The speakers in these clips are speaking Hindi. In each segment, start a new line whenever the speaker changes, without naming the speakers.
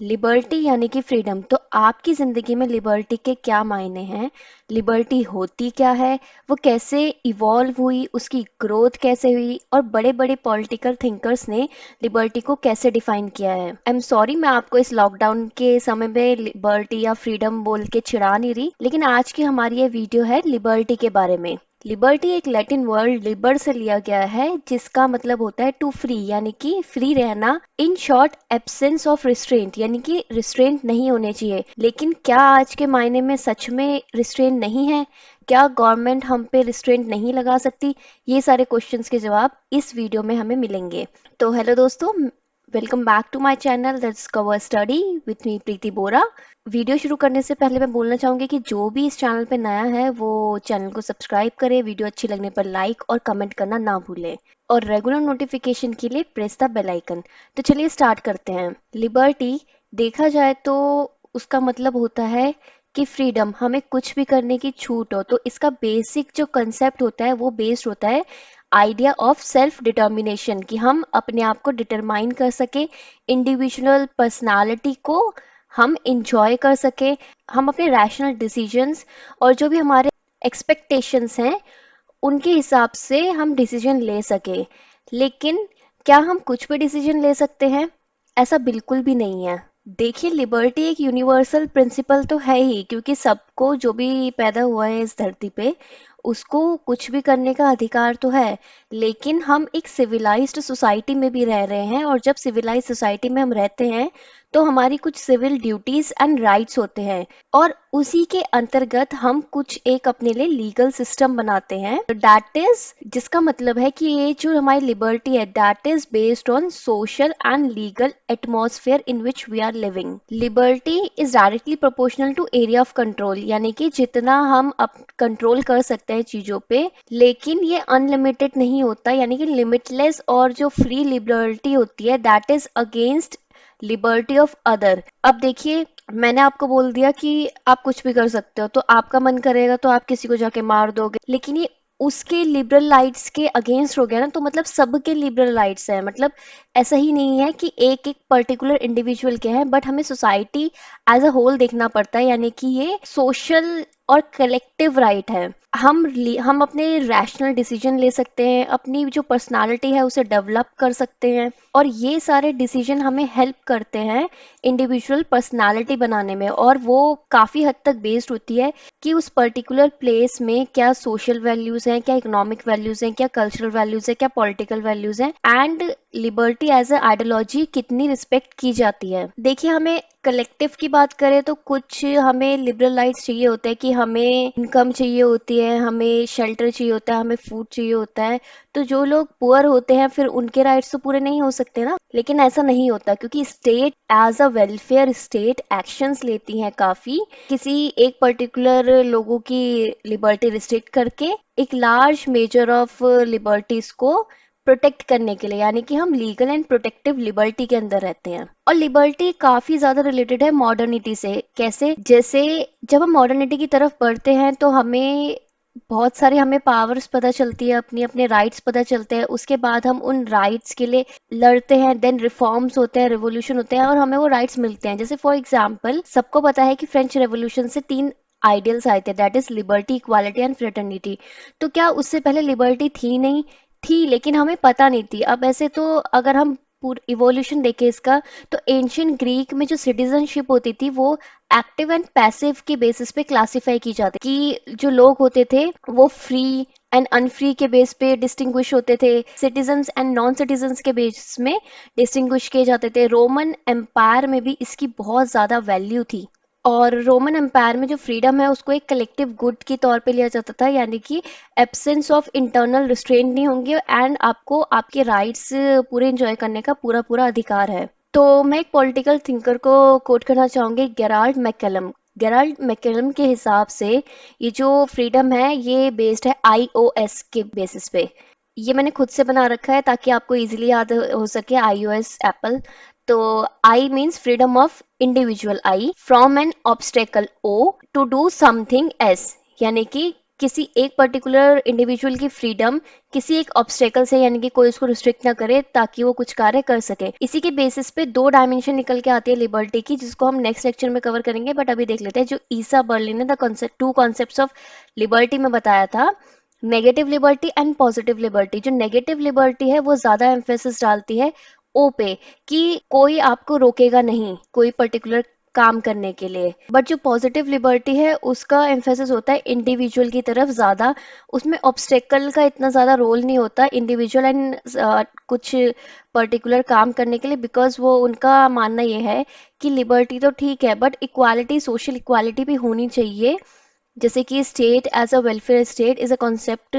लिबर्टी यानी कि फ्रीडम। तो आपकी ज़िंदगी में लिबर्टी के क्या मायने हैं? लिबर्टी होती क्या है? वो कैसे इवॉल्व हुई? उसकी ग्रोथ कैसे हुई? और बड़े-बड़े पॉलिटिकल थिंकर्स ने लिबर्टी को कैसे डिफाइन किया है? आई एम सॉरी, मैं आपको इस लॉकडाउन के समय में लिबर्टी या फ्रीडम बोल के चिढ़ा नहीं रही, लेकिन आज की हमारी ये वीडियो है लिबर्टी के बारे में। लिबर्टी एक लैटिन वर्ड लिबर से लिया गया है, जिसका मतलब होता है टू फ्री, यानी कि फ्री रहना। In short, absence of restraint, यानी कि रिस्ट्रेंट नहीं होने चाहिए। लेकिन क्या आज के मायने में सच में रिस्ट्रेंट नहीं है? क्या गवर्नमेंट हम पे रिस्ट्रेंट नहीं लगा सकती? ये सारे क्वेश्चंस के जवाब इस वीडियो में हमें मिलेंगे। तो हेलो दोस्तों, welcome back to my channel let's cover study with me Preeti Bora. Video शुरू करने से पहले मैं बोलना चाहूँगी कि जो भी इस चैनल पे नया है वो चैनल को सब्सक्राइब करे, वीडियो अच्छी लगने पर लाइक और कमेंट करना ना भूले, और रेगुलर नोटिफिकेशन के लिए प्रेस द बेल आइकन। तो चलिए स्टार्ट करते हैं। लिबर्टी देखा जाए तो उसका मतलब होता है कि फ्रीडम, हमें कुछ भी करने की छूट हो। तो इसका बेसिक जो कंसेप्ट होता है वो बेस्ड होता है आइडिया ऑफ सेल्फ डिटर्मिनेशन, कि हम अपने आप को डिटरमाइन कर सके, इंडिविजुअल पर्सनालिटी को हम इंजॉय कर सके, हम अपने रैशनल डिसीजंस और जो भी हमारे एक्सपेक्टेशंस हैं उनके हिसाब से हम डिसीजन ले सके। लेकिन क्या हम कुछ भी डिसीजन ले सकते हैं? ऐसा बिल्कुल भी नहीं है। देखिए, लिबर्टी एक यूनिवर्सल प्रिंसिपल तो है ही, क्योंकि सबको, जो भी पैदा हुआ है इस धरती पे, उसको कुछ भी करने का अधिकार तो है। लेकिन हम एक सिविलाइज्ड सोसाइटी में भी रह रहे हैं, और जब सिविलाइज्ड सोसाइटी में हम रहते हैं तो हमारी कुछ सिविल ड्यूटीज एंड राइट्स होते हैं, और उसी के अंतर्गत हम कुछ एक अपने लिए लीगल सिस्टम बनाते हैं। दैट इज, जिसका मतलब है कि ये जो हमारी लिबर्टी है, that is based on social and legal atmosphere in which we are living. Liberty is directly proportional to area of control, यानी कि जितना हम कंट्रोल कर सकते हैं चीजों पे, लेकिन ये अनलिमिटेड नहीं होता, यानी कि लिमिटलेस। और जो फ्री लिबर्टी होती है, that is against liberty of other. अब देखिए, मैंने आपको बोल दिया कि आप कुछ भी कर सकते हो, तो आपका मन करेगा तो आप किसी को जाके मार दोगे, लेकिन ये उसके लिबरल राइट्स के अगेंस्ट हो गया ना। तो मतलब सबके लिबरल राइट्स हैं, मतलब ऐसा ही नहीं है कि एक एक पर्टिकुलर इंडिविजुअल के हैं, बट हमें सोसाइटी एज अ होल देखना पड़ता है, यानी कि ये सोशल और कलेक्टिव राइट है। हम अपने रैशनल डिसीजन ले सकते हैं, अपनी जो पर्सनालिटी है उसे डेवलप कर सकते हैं, और ये सारे डिसीजन हमें हेल्प करते हैं इंडिविजुअल पर्सनालिटी बनाने में। और वो काफ़ी हद तक बेस्ड होती है कि उस पर्टिकुलर प्लेस में क्या सोशल वैल्यूज़ हैं, क्या इकोनॉमिक वैल्यूज़ हैं, क्या कल्चरल वैल्यूज़ हैं, क्या पॉलिटिकल वैल्यूज़ हैं, and liberty as a ideology कितनी रिस्पेक्ट की जाती है। देखिए, हमें कलेक्टिव की बात करें तो कुछ हमें लिबरल राइट्स चाहिए होते हैं, कि हमें इनकम चाहिए होती है, हमें शेल्टर चाहिए होता है, हमें फूड चाहिए होता है। तो जो लोग पुअर होते हैं, फिर उनके राइट्स तो पूरे नहीं हो सकते ना। लेकिन ऐसा नहीं होता, क्योंकि state as a welfare state actions लेती हैं काफी, किसी एक पर्टिकुलर लोगों की लिबर्टी रिस्ट्रिक्ट करके एक लार्ज मेजर ऑफ लिबर्टीज को प्रोटेक्ट करने के लिए, यानी कि हम लीगल एंड प्रोटेक्टिव लिबर्टी के अंदर रहते हैं। और लिबर्टी काफी ज्यादा रिलेटेड है मॉडर्निटी से। कैसे? जैसे जब हम मॉडर्निटी की तरफ बढ़ते हैं तो हमें बहुत सारे, हमें पावर्स पता चलती है, अपनी अपने राइट्स पता चलते हैं। उसके बाद हम उन राइट्स के लिए लड़ते हैं, देन रिफॉर्म्स होते हैं, रेवोल्यूशन होते हैं, और हमें वो राइट्स मिलते हैं। जैसे फॉर एग्जांपल, सबको पता है कि फ्रेंच रेवोल्यूशन से 3 आइडियल्स आए थे, that is liberty, equality and fraternity. तो क्या उससे पहले लिबर्टी थी? नहीं थी, लेकिन हमें पता नहीं थी। अब ऐसे तो अगर हम पूरा इवोल्यूशन देखें इसका, तो एंशियंट ग्रीक में जो सिटीजनशिप होती थी वो एक्टिव एंड पैसिव के बेसिस पे क्लासिफाई की जाती, कि जो लोग होते थे वो फ्री एंड अनफ्री के बेस पे डिस्टिंग्विश होते थे, सिटीजन्स एंड नॉन सिटीजन्स के बेस में डिस्टिंग्विश किए जाते थे। रोमन एम्पायर में भी इसकी बहुत ज़्यादा वैल्यू थी। और रोमन एम्पायर में जो फ्रीडम है उसको एक कलेक्टिव गुड के तौर पे लिया जाता था, यानी कि एब्सेंस ऑफ इंटरनल रिस्ट्रेंट नहीं होंगे, एंड आपको आपके राइट्स पूरे एंजॉय करने का पूरा पूरा अधिकार है। तो मैं एक पॉलिटिकल थिंकर को कोट करना चाहूंगी, गेराल्ड मैकलम। गेराल्ड मैकलम के हिसाब से ये जो फ्रीडम है ये बेस्ड है आईओएस के बेसिस पे। ये मैंने खुद से बना रखा है ताकि आपको इजीली याद हो सके, आईओएस एप्पल। तो I means freedom of individual, I from an obstacle, ओ टू डू समथिंग एस, यानी कि किसी एक पर्टिकुलर इंडिविजुअल की फ्रीडम किसी एक ऑब्स्टेकल से, यानी कि कोई उसको रिस्ट्रिक्ट ना करे ताकि वो कुछ कार्य कर सके। इसी के बेसिस पे दो डायमेंशन निकल के आती है लिबर्टी की, जिसको हम नेक्स्ट लेक्चर में कवर करेंगे, बट अभी देख लेते हैं जो ईसा बर्लिन ने the concept two concepts of liberty में बताया था, negative liberty and positive liberty. जो नेगेटिव लिबर्टी है वो ज्यादा एम्फेसिस डालती है ओ पे, कि कोई आपको रोकेगा नहीं कोई पर्टिकुलर काम करने के लिए, बट जो पॉजिटिव लिबर्टी है उसका एम्फेसिस होता है इंडिविजुअल की तरफ ज्यादा। उसमें ऑब्स्टेकल का इतना ज्यादा रोल नहीं होता इंडिविजुअल एंड कुछ पर्टिकुलर काम करने के लिए, बिकॉज वो उनका मानना ये है कि लिबर्टी तो ठीक है बट इक्वालिटी, सोशल इक्वालिटी भी होनी चाहिए, जैसे कि state as a welfare state is a concept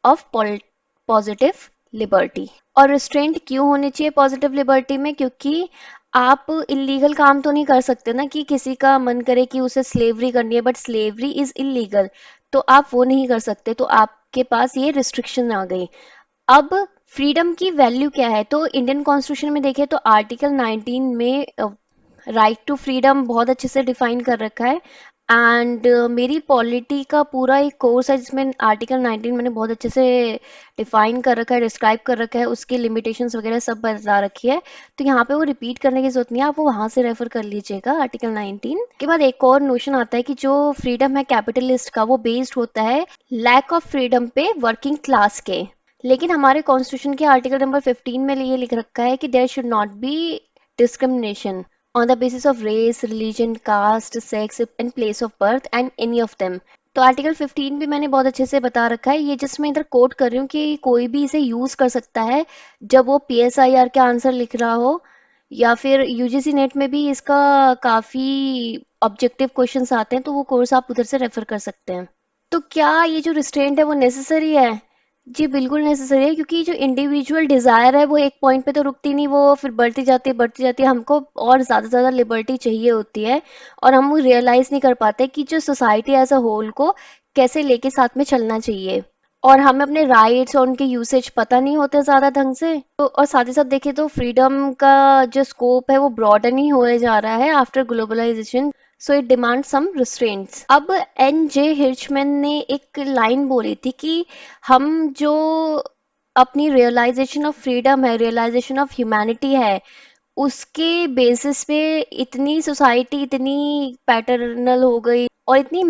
of positive liberty. और रिस्ट्रेंट क्यों होनी चाहिए पॉजिटिव लिबर्टी में? क्योंकि आप इलीगल काम तो नहीं कर सकते ना, कि किसी का मन करे कि उसे स्लेवरी करनी है बट स्लेवरी इज इलीगल, तो आप वो नहीं कर सकते, तो आपके पास ये रिस्ट्रिक्शन आ गई। अब फ्रीडम की वैल्यू क्या है? तो इंडियन कॉन्स्टिट्यूशन में देखें तो आर्टिकल 19 में राइट टू फ्रीडम बहुत अच्छे से डिफाइन कर रखा है। एंड मेरी पॉलिटी का पूरा एक कोर्स है जिसमें आर्टिकल 19 मैंने बहुत अच्छे से डिफाइन कर रखा है, डिस्क्राइब कर रखा है, उसकी लिमिटेशंस वगैरह सब बता रखी है, तो यहाँ पे वो रिपीट करने की जरूरत नहीं है, आप वो वहां से रेफर कर लीजिएगा आर्टिकल 19 के बाद। एक और नोशन आता है कि जो फ्रीडम है कैपिटलिस्ट का, वो बेस्ड होता है लैक ऑफ फ्रीडम पे वर्किंग क्लास के। लेकिन हमारे कॉन्स्टिट्यूशन के आर्टिकल नंबर 15 में ये लिख रखा है कि there should not be discrimination on the basis of race, religion, caste, sex and place of birth and any of them। तो आर्टिकल 15 भी मैंने बहुत अच्छे से बता रखा है, ये जिसमें मैं इधर कोट कर रही हूँ कि कोई भी इसे यूज कर सकता है जब वो पीएसआईआर का आंसर लिख रहा हो, या फिर यूजीसी नेट में भी इसका काफी ऑब्जेक्टिव क्वेश्चंस आते हैं, तो वो कोर्स आप उधर से रेफर कर सकते हैं। तो क्या ये जो रिस्ट्रेंट है वो नेसेसरी है? जी बिल्कुल नेसेसरी है, क्योंकि जो इंडिविजुअल डिजायर है वो एक पॉइंट पे तो रुकती नहीं, वो फिर बढ़ती जाती है, हमको और ज्यादा से ज्यादा लिबर्टी चाहिए होती है, और हम रियलाइज नहीं कर पाते कि जो सोसाइटी एज अ होल को कैसे लेके साथ में चलना चाहिए, और हमें अपने राइट्स और उनके यूसेज पता नहीं होते ज्यादा ढंग से। तो और साथ ही साथ देखें तो फ्रीडम का जो स्कोप है वो ब्रॉडन ही होने जा रहा है after globalisation, so it demand some restraints. अब एन जे हिर्चमैन ने एक लाइन बोली थी कि हम जो अपनी रियलाइजेशन ऑफ फ्रीडम है, रियलाइजेशन ऑफ ह्यूमैनिटी है, उसके बेसिस पे इतनी सोसाइटी इतनी पैटर्नल हो गई और इतनी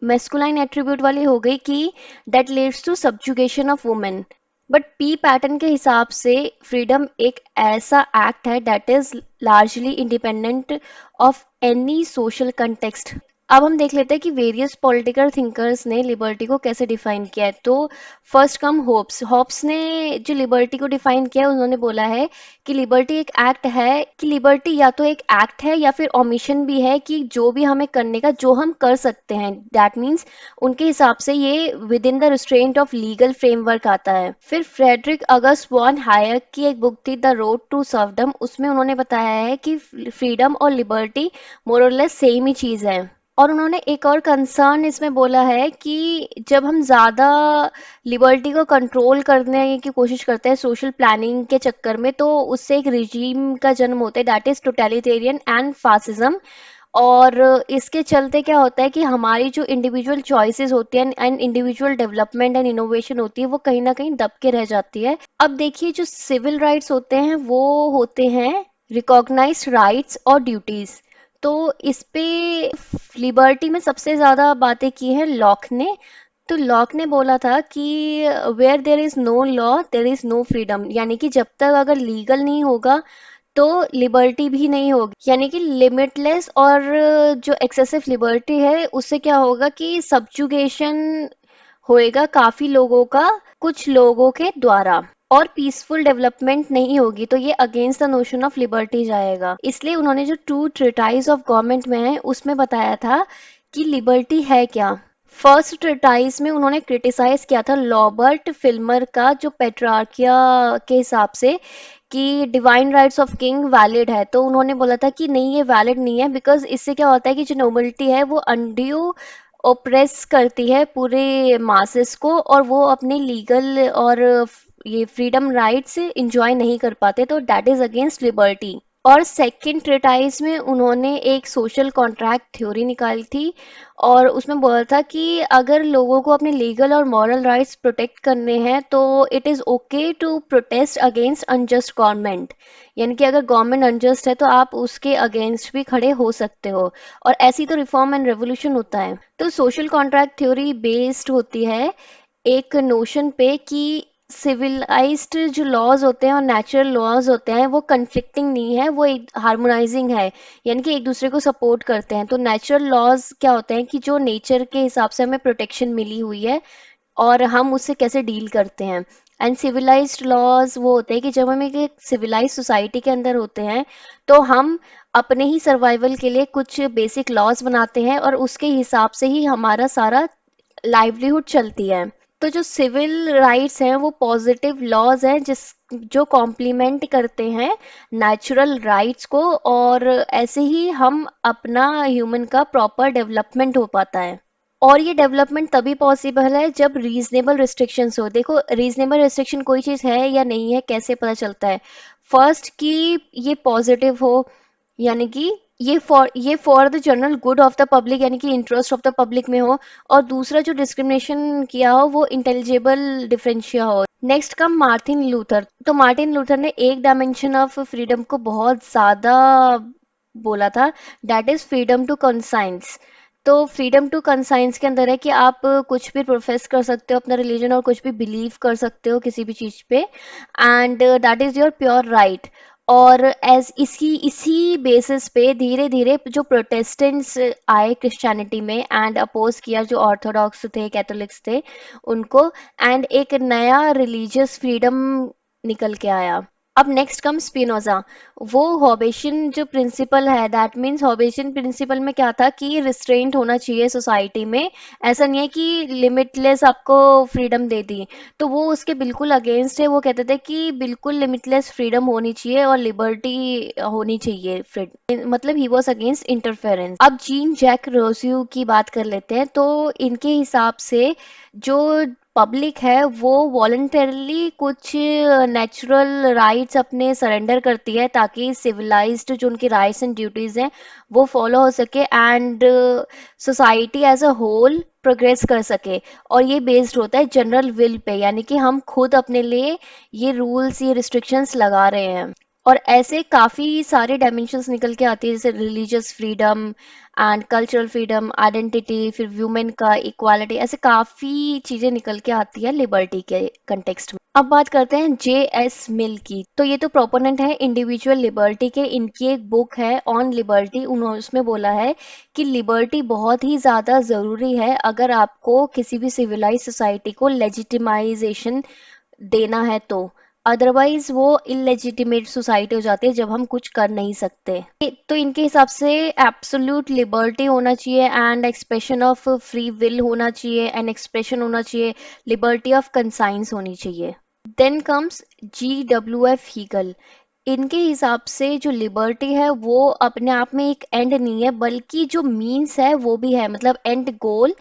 मेस्कुलाइन एट्रीब्यूट वाली हो गई कि that leads to subjugation of women. But P Pateman के हिसाब से फ्रीडम एक ऐसा एक्ट है that is largely independent of any social context. अब हम देख लेते हैं कि वेरियस पॉलिटिकल थिंकर्स ने लिबर्टी को कैसे डिफाइन किया है। तो फर्स्ट कम होप्स। होप्स ने जो लिबर्टी को डिफाइन किया है, उन्होंने बोला है कि लिबर्टी एक एक्ट है, कि लिबर्टी या तो एक एक्ट है या फिर ओमिशन भी है, कि जो भी हमें करने का, जो हम कर सकते हैं, दैट मीन्स उनके हिसाब से ये with in the restraint of legal framework आता है। फिर फ्रेडरिक अगस्त वॉन हायक की एक बुक थी द रोड टू सर्वडम, उसमें उन्होंने बताया है कि फ्रीडम और लिबर्टी मोर और लेस सेम ही चीज है। और उन्होंने एक और कंसर्न इसमें बोला है कि जब हम ज़्यादा लिबर्टी को कंट्रोल करने की कोशिश करते हैं सोशल प्लानिंग के चक्कर में, तो उससे एक रिजीम का जन्म होता है that is totalitarian and fascism. और इसके चलते क्या होता है कि हमारी जो इंडिविजुअल चॉइसेस होती हैं and individual development and innovation होती है वो कहीं ना कहीं दब के रह जाती है। अब देखिए जो सिविल राइट्स होते हैं वो होते हैं रिकॉग्नाइज्ड राइट्स और ड्यूटीज। तो इस पे लिबर्टी में सबसे ज्यादा बातें की हैं लॉक ने। तो लॉक ने बोला था कि where there is no law there is no freedom, यानी कि जब तक अगर लीगल नहीं होगा तो लिबर्टी भी नहीं होगी, यानी कि लिमिटलेस। और जो एक्सेसिव लिबर्टी है उससे क्या होगा कि सब्जुगेशन होएगा काफी लोगों का कुछ लोगों के द्वारा, और पीसफुल डेवलपमेंट नहीं होगी, तो ये against the notion of liberty जाएगा। इसलिए उन्होंने जो टू ट्रिटाइज ऑफ गवर्नमेंट में है उसमें बताया था कि लिबर्टी है क्या। फर्स्ट ट्रिटाइज में उन्होंने क्रिटिसाइज किया था रॉबर्ट फिल्मर का जो पेट्रार्किया के हिसाब से कि divine rights of king valid है, तो उन्होंने बोला था कि नहीं ये वैलिड नहीं है, बिकॉज इससे क्या होता है कि जो नोबिलिटी है वो अनड्यू ओप्रेस करती है पूरे मासेस को, और वो अपने लीगल और ये फ्रीडम राइट्स इंजॉय नहीं कर पाते, तो दैट इज अगेंस्ट लिबर्टी। और सेकंड ट्रेटाइज में उन्होंने एक सोशल कॉन्ट्रैक्ट थ्योरी निकाली थी, और उसमें बोला था कि अगर लोगों को अपने लीगल और मॉरल राइट्स प्रोटेक्ट करने हैं तो it is okay to protest against unjust government. यानी कि अगर गवर्नमेंट अनजस्ट है तो आप उसके अगेंस्ट भी खड़े हो सकते हो, और ऐसी तो रिफॉर्म एंड रेवोल्यूशन होता है। तो सोशल कॉन्ट्रैक्ट थ्योरी बेस्ड होती है एक नोशन पे कि सिविलाइज्ड जो लॉज होते हैं और नेचुरल लॉज होते हैं वो कन्फ्लिक्टिंग नहीं है, वो एक हार्मोनाइजिंग है, यानी कि एक दूसरे को सपोर्ट करते हैं। तो नेचुरल लॉज क्या होते हैं कि जो नेचर के हिसाब से हमें प्रोटेक्शन मिली हुई है और हम उससे कैसे डील करते हैं। एंड सिविलाइज्ड लॉज वो होते हैं कि जब हम एक सिविलाइज सोसाइटी के अंदर होते हैं तो हम अपने ही सर्वाइवल के लिए कुछ बेसिक लॉज बनाते हैं और उसके हिसाब से ही हमारा सारा लाइवलीहुड चलती है। तो जो सिविल राइट्स हैं वो पॉजिटिव लॉज हैं जिस जो कॉम्प्लीमेंट करते हैं नेचुरल राइट्स को, और ऐसे ही हम अपना ह्यूमन का प्रॉपर डेवलपमेंट हो पाता है। और ये डेवलपमेंट तभी पॉसिबल है जब रीजनेबल रिस्ट्रिक्शंस हो। देखो, रीजनेबल रिस्ट्रिक्शन कोई चीज़ है या नहीं है कैसे पता चलता है? फर्स्ट कि ये पॉजिटिव हो, यानी कि ये for the general good of the public, यानी कि इंटरेस्ट ऑफ द पब्लिक में हो। और दूसरा जो डिस्क्रिमिनेशन किया हो वो इंटेलिजिबल डिफरेंशिया हो। Next come Martin Luther. तो मार्टिन लूथर ने एक डायमेंशन ऑफ फ्रीडम को बहुत ज़्यादा बोला था, that is freedom to conscience. तो फ्रीडम टू कंसाइंस के अंदर है कि आप कुछ भी प्रोफेस कर सकते हो अपना रिलीजन, और कुछ भी बिलीव कर सकते हो किसी भी चीज़ पे, and that is your pure right. और एज इसी बेसिस पे धीरे धीरे जो प्रोटेस्टेंट्स आए क्रिश्चियनिटी में एंड अपोज किया जो ऑर्थोडॉक्स थे, कैथोलिक्स थे उनको, एंड एक नया रिलीजियस फ्रीडम निकल के आया। अब नेक्स्ट कम स्पिनोजा। वो हॉबेशियन जो प्रिंसिपल है, दैट मीन्स हॉबेशियन प्रिंसिपल में क्या था कि रिस्ट्रेंट होना चाहिए सोसाइटी में। ऐसा नहीं है कि लिमिटलेस आपको फ्रीडम दे दी। तो वो उसके बिल्कुल अगेंस्ट है। वो कहते थे कि बिल्कुल लिमिटलेस फ्रीडम होनी चाहिए और लिबर्टी होनी चाहिए, फ्रीडम मतलब ही वॉज अगेंस्ट इंटरफेरेंस। अब जीन जैक रोस्यू की बात कर लेते हैं। तो इनके हिसाब से जो पब्लिक है वो वॉलंटरली कुछ नेचुरल राइट्स अपने सरेंडर करती है ताकि सिविलाइज्ड जो उनकी राइट्स एंड ड्यूटीज हैं वो फॉलो हो सके, and society as a whole progress कर सके। और ये बेस्ड होता है जनरल विल पे, यानी कि हम खुद अपने लिए ये रूल्स ये रिस्ट्रिक्शंस लगा रहे हैं। और ऐसे काफ़ी सारे डायमेंशंस निकल के आती है, जैसे religious freedom and cultural freedom, identity, फिर वुमेन का इक्वालिटी, ऐसे काफ़ी चीज़ें निकल के आती है लिबर्टी के कंटेक्स्ट में। अब बात करते हैं J.S. मिल की। तो ये तो प्रोपोनेंट है इंडिविजुअल लिबर्टी के। इनकी एक बुक है ऑन लिबर्टी। उन्होंने उसमें बोला है कि लिबर्टी बहुत ही ज़्यादा ज़रूरी है अगर आपको किसी भी सिविलाइज सोसाइटी को लेजिटिमाइजेशन देना है तो। अदरवाइज वो इलेजिटिमेट सोसाइटी हो जाती है जब हम कुछ कर नहीं सकते। तो इनके हिसाब से एब्सोल्यूट लिबर्टी होना चाहिए, and expression of free will होना चाहिए, एंड एक्सप्रेशन होना चाहिए, लिबर्टी ऑफ कंसाइंस होनी चाहिए। Then comes G.W.F. हीगल। इनके हिसाब से जो लिबर्टी है वो अपने आप में एक एंड नहीं है, बल्कि जो मीन्स है वो भी है, मतलब एंड गोल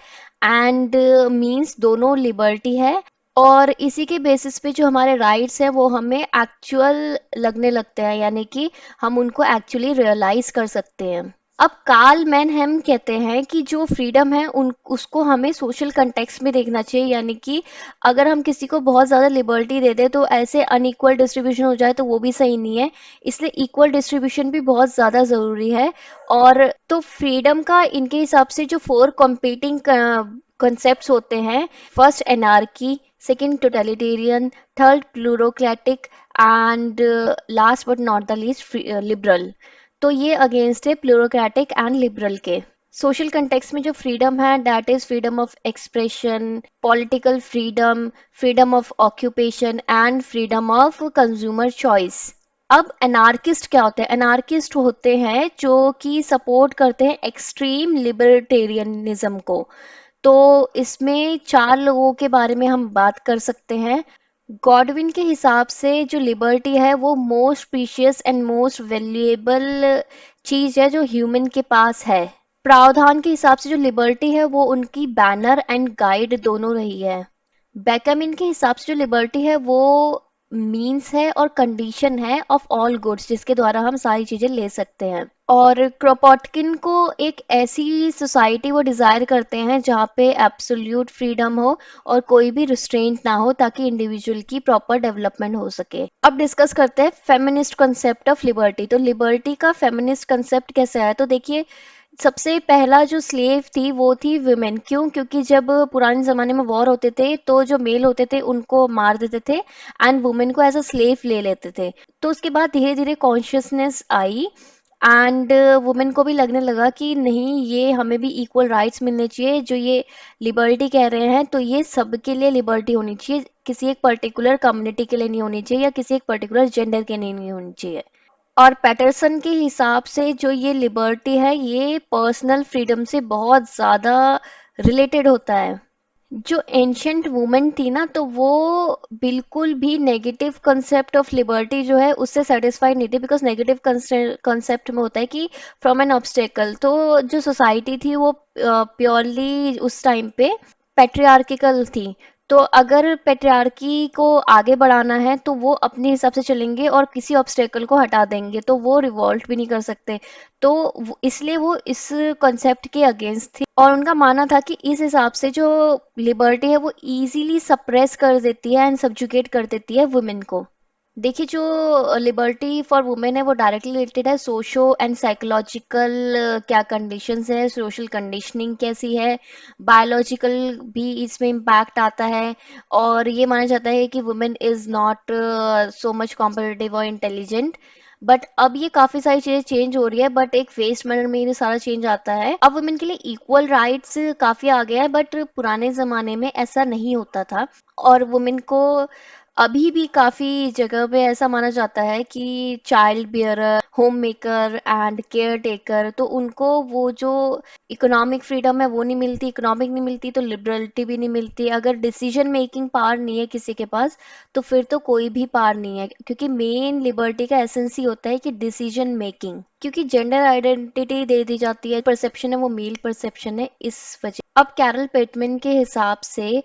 एंड मीन्स दोनों लिबर्टी है। और इसी के बेसिस पे जो हमारे राइट्स हैं वो हमें एक्चुअल लगने लगते हैं, यानी कि हम उनको एक्चुअली रियलाइज कर सकते हैं। अब कार्ल मैनहेम कहते हैं कि जो फ्रीडम है उन उसको हमें सोशल कंटेक्स्ट में देखना चाहिए, यानी कि अगर हम किसी को बहुत ज़्यादा लिबर्टी दे दें तो ऐसे अनइक्वल डिस्ट्रीब्यूशन हो जाए तो वो भी सही नहीं है। इसलिए इक्वल डिस्ट्रीब्यूशन भी बहुत ज़्यादा ज़रूरी है। और तो फ्रीडम का इनके हिसाब से जो फोर कॉम्पीटिंग कंसेप्ट्स होते हैं, first anarchy, second totalitarian, third plurocratic, and last but not the least liberal. तो ये अगेंस्ट है प्लूरोक्रेटिक एंड लिबरल के। सोशल कंटेक्स्ट में जो फ्रीडम है that is freedom of expression, political freedom, freedom of occupation and freedom of consumer choice. अब एनार्किस्ट क्या होते हैं? एनार्किस्ट होते हैं जो कि सपोर्ट करते हैं एक्सट्रीम लिबर्टेरियनिज्म को। तो इसमें चार लोगों के बारे में हम बात कर सकते हैं। गॉडविन के हिसाब से जो लिबर्टी है वो most precious and most valuable चीज है जो ह्यूमन के पास है। प्रावधान के हिसाब से जो लिबर्टी है वो उनकी बैनर एंड गाइड दोनों रही है। बेकमिन के हिसाब से जो लिबर्टी है वो मीन्स है और कंडीशन है ऑफ ऑल गुड्स जिसके द्वारा हम सारी चीजें ले सकते हैं। और क्रोपोटकिन को एक ऐसी सोसाइटी वो डिजायर करते हैं जहाँ पे एब्सोल्यूट फ्रीडम हो और कोई भी रिस्ट्रेंट ना हो, ताकि इंडिविजुअल की प्रॉपर डेवलपमेंट हो सके। अब डिस्कस करते हैं फेमिनिस्ट कंसेप्ट ऑफ लिबर्टी। तो लिबर्टी का फेमिनिस्ट कंसेप्ट कैसे आया? तो देखिए, सबसे पहला जो स्लेव थी वो थी वुमेन। क्यों? क्योंकि जब पुराने ज़माने में वॉर होते थे तो जो मेल होते थे उनको मार देते थे एंड वुमेन को एज अ स्लेव ले लेते थे। तो उसके बाद धीरे धीरे कॉन्शियसनेस आई एंड वुमेन को भी लगने लगा कि नहीं, ये हमें भी इक्वल राइट्स मिलने चाहिए। जो ये लिबर्टी कह रहे हैं तो ये सबके लिए लिबर्टी होनी चाहिए, किसी एक पर्टिकुलर कम्युनिटी के लिए नहीं होनी चाहिए या किसी एक पर्टिकुलर जेंडर के लिए नहीं होनी चाहिए। और पैटरसन के हिसाब से जो ये लिबर्टी है ये पर्सनल फ्रीडम से बहुत ज़्यादा रिलेटेड होता है। जो एंशंट वुमेन थी ना, तो वो बिल्कुल भी नेगेटिव कंसेप्ट ऑफ लिबर्टी जो है उससे सेटिस्फाइड नहीं थी, बिकॉज नेगेटिव कंसेप्ट में होता है कि फ्रॉम एन ऑब्स्टेकल। तो जो सोसाइटी थी वो प्योरली उस टाइम पे पेट्रियार्किकल थी। तो अगर पेट्रियार्की को आगे बढ़ाना है तो वो अपने हिसाब से चलेंगे और किसी ऑब्स्टेकल को हटा देंगे, तो वो रिवॉल्ट भी नहीं कर सकते। तो इसलिए वो इस कॉन्सेप्ट के अगेंस्ट थी और उनका मानना था कि इस हिसाब से जो लिबर्टी है वो इजीली सप्रेस कर देती है एंड सब्जुगेट कर देती है वुमेन को। देखिए, जो लिबर्टी फॉर वुमेन है वो डायरेक्टली रिलेटेड है सोशो एंड साइकोलॉजिकल, क्या कंडीशंस है, सोशल कंडीशनिंग कैसी है, बायोलॉजिकल भी इसमें इम्पैक्ट आता है। और ये माना जाता है कि women is not so much competitive और इंटेलिजेंट। बट अब ये काफी सारी चीजें चेंज हो रही है, बट एक फेस्ट मैनर में ये सारा चेंज आता है। अब वुमेन के लिए इक्वल राइट्स काफी आ गया है, बट पुराने जमाने में ऐसा नहीं होता था। और वुमेन को अभी भी काफी जगह पे ऐसा माना जाता है कि child bearer, home maker and care taker, तो उनको वो जो इकोनॉमिक फ्रीडम है वो नहीं मिलती। इकोनॉमिक नहीं मिलती तो लिबरलिटी भी नहीं मिलती। अगर डिसीजन मेकिंग पावर नहीं है किसी के पास तो फिर तो कोई भी पावर नहीं है, क्योंकि मेन लिबर्टी का एसेंस ही होता है कि डिसीजन मेकिंग। क्योंकि जेंडर आइडेंटिटी दे दी जाती है, परसेप्शन है वो मेल परसेप्शन है, इस वजह। अब कैरल पेटमैन के हिसाब से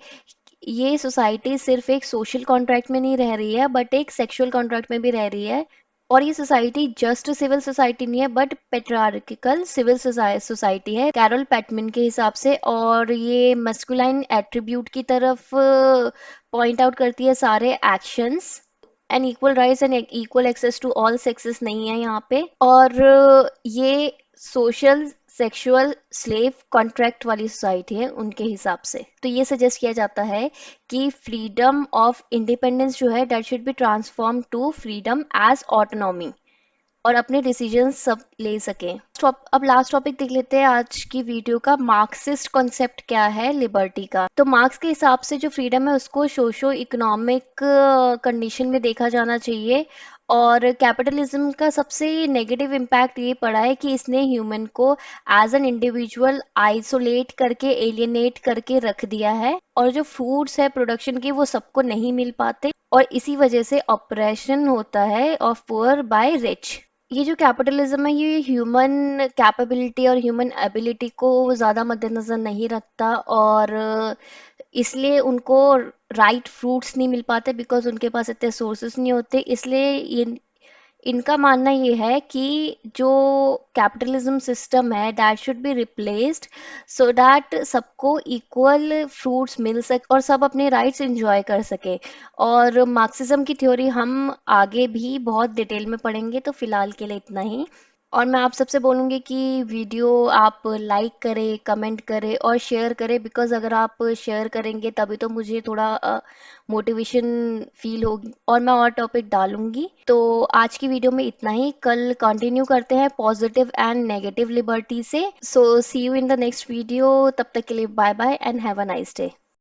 ये सोसाइटी सिर्फ एक सोशल कॉन्ट्रैक्ट में नहीं रह रही है बट एक सेक्सुअल कॉन्ट्रैक्ट में भी रह रही है। और ये सोसाइटी जस्ट सिविल सोसाइटी नहीं है बट पेट्रियार्किकल सिविल सोसाइटी है कैरोल पैटमैन के हिसाब से। और ये मस्कुलाइन एट्रीब्यूट की तरफ पॉइंट आउट करती है सारे actions. And equal rights and equal access to all sexes नहीं है यहाँ पे। और ये सोशल सेक्सुअल स्लेव कॉन्ट्रैक्ट वाली सोसाइटी है उनके हिसाब से। तो ये सजेस्ट किया जाता है कि फ्रीडम ऑफ इंडिपेंडेंस जो है that should be transform to freedom as autonomy, और अपने डिसीजन सब ले सकें। अब लास्ट टॉपिक देख लेते हैं आज की वीडियो का, मार्क्सिस्ट कॉन्सेप्ट क्या है लिबर्टी का। तो मार्क्स के हिसाब से जो फ्रीडम है उसको सोशो इकोनॉमिक कंडीशन में देखा जाना चाहिए। और कैपिटलिज्म का सबसे नेगेटिव इम्पैक्ट ये पड़ा है कि इसने ह्यूमन को एज एन इंडिविजुअल आइसोलेट करके, एलियनेट करके रख दिया है। और जो फ्रूट्स है प्रोडक्शन के वो सबको नहीं मिल पाते और इसी वजह से ऑपरेशन होता है ऑफ पुअर बाय रिच। ये जो कैपिटलिज्म है ये ह्यूमन कैपेबिलिटी और ह्यूमन एबिलिटी को ज़्यादा मद्देनज़र नहीं रखता, और इसलिए उनको राइट फ्रूट्स नहीं मिल पाते बिकॉज उनके पास इतने सोर्सेस नहीं होते। इसलिए ये इनका मानना ये है कि जो कैपिटलिज्म सिस्टम है that should be replaced so that सबको इक्वल फ्रूट्स मिल सके और सब अपने राइट्स एंजॉय कर सके। और मार्क्सिज्म की थ्योरी हम आगे भी बहुत डिटेल में पढ़ेंगे, तो फिलहाल के लिए इतना ही। और मैं आप सबसे बोलूँगी कि वीडियो आप लाइक करें, कमेंट करें और शेयर करें, बिकॉज़ अगर आप शेयर करेंगे तभी तो मुझे थोड़ा मोटिवेशन फील होगी और मैं और टॉपिक डालूंगी। तो आज की वीडियो में इतना ही, कल कंटिन्यू करते हैं पॉजिटिव एंड नेगेटिव लिबर्टी से। So see you in the next video, तब तक के लिए bye bye and have a nice day.